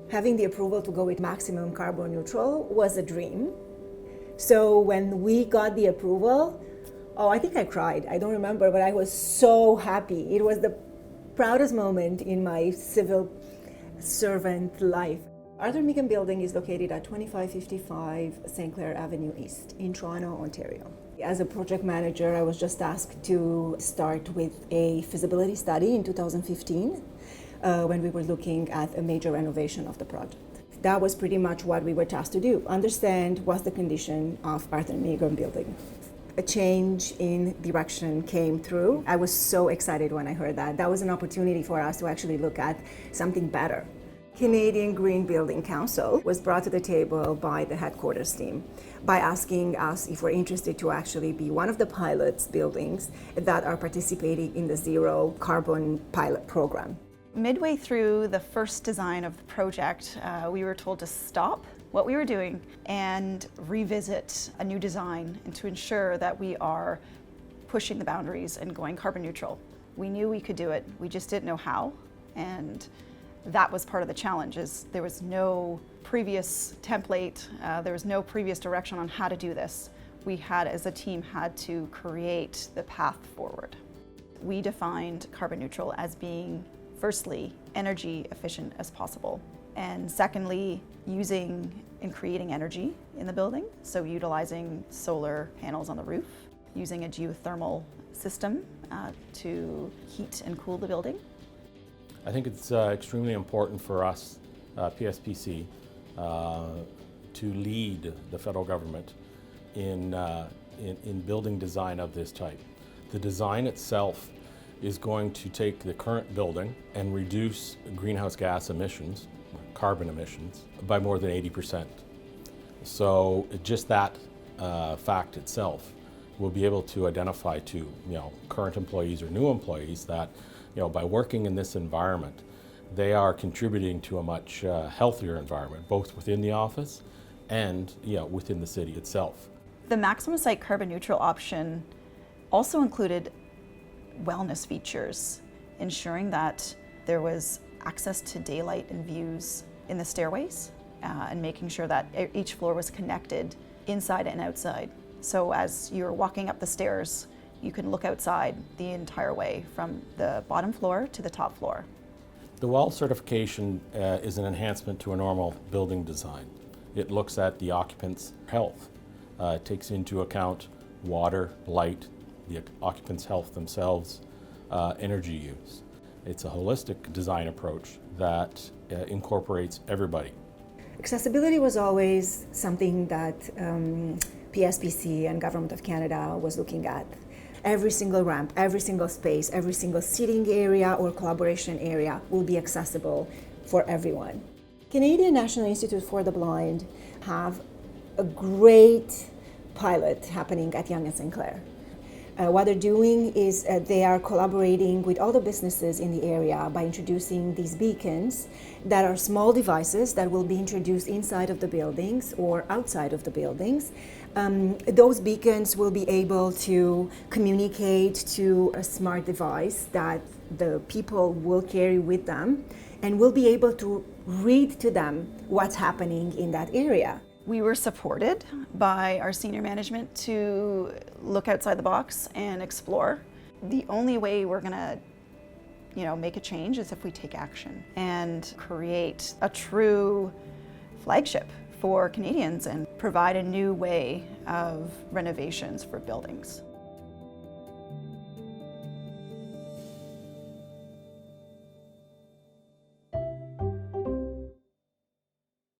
Having the approval to go with maximum carbon neutral was a dream. So when we got the approval, I think I cried. I don't remember, but I was so happy. It was the proudest moment in my civil servant life. Arthur Meighen building is located at 2555 St. Clair Avenue East in Toronto, Ontario. As a project manager, I was just asked to start with a feasibility study in 2015 when we were looking at a major renovation of the project. That was pretty much what we were tasked to do, understand what's the condition of Arthur Meighen building. A change in direction came through. I was so excited when I heard that. That was an opportunity for us to actually look at something better. Canadian Green Building Council was brought to the table by the headquarters team by asking us if we're interested to actually be one of the pilots buildings that are participating in the zero carbon pilot program. Midway through the first design of the project, we were told to stop what we were doing and revisit a new design and to ensure that we are pushing the boundaries and going carbon neutral. We knew we could do it, we just didn't know how, and that was part of the challenge. Is there was no previous template, there was no previous direction on how to do this. We had, as a team, had to create the path forward. We defined carbon neutral as being, firstly, energy efficient as possible, and secondly, using and creating energy in the building, so utilizing solar panels on the roof, using a geothermal system to heat and cool the building. I think it's extremely important for us, PSPC, to lead the federal government in building design of this type. The design itself is going to take the current building and reduce greenhouse gas emissions, carbon emissions, by more than 80%. So just that fact itself will be able to identify to current employees or new employees that by working in this environment, they are contributing to a much healthier environment, both within the office and within the city itself. The maximum site carbon neutral option also included wellness features, ensuring that there was access to daylight and views in the stairways, and making sure that each floor was connected inside and outside. So as you're walking up the stairs, you can look outside the entire way from the bottom floor to the top floor. The WELL certification is an enhancement to a normal building design. It looks at the occupant's health. It takes into account water, light, the occupants' health themselves, energy use. It's a holistic design approach that incorporates everybody. Accessibility was always something that PSPC and Government of Canada was looking at. Every single ramp, every single space, every single seating area or collaboration area will be accessible for everyone. Canadian National Institute for the Blind have a great pilot happening at Yonge and St. Clair. What they're doing is they are collaborating with all the businesses in the area by introducing these beacons that are small devices that will be introduced inside of the buildings or outside of the buildings. Those beacons will be able to communicate to a smart device that the people will carry with them and will be able to read to them what's happening in that area. We were supported by our senior management to look outside the box and explore. The only way we're gonna, make a change is if we take action and create a true flagship for Canadians and provide a new way of renovations for buildings.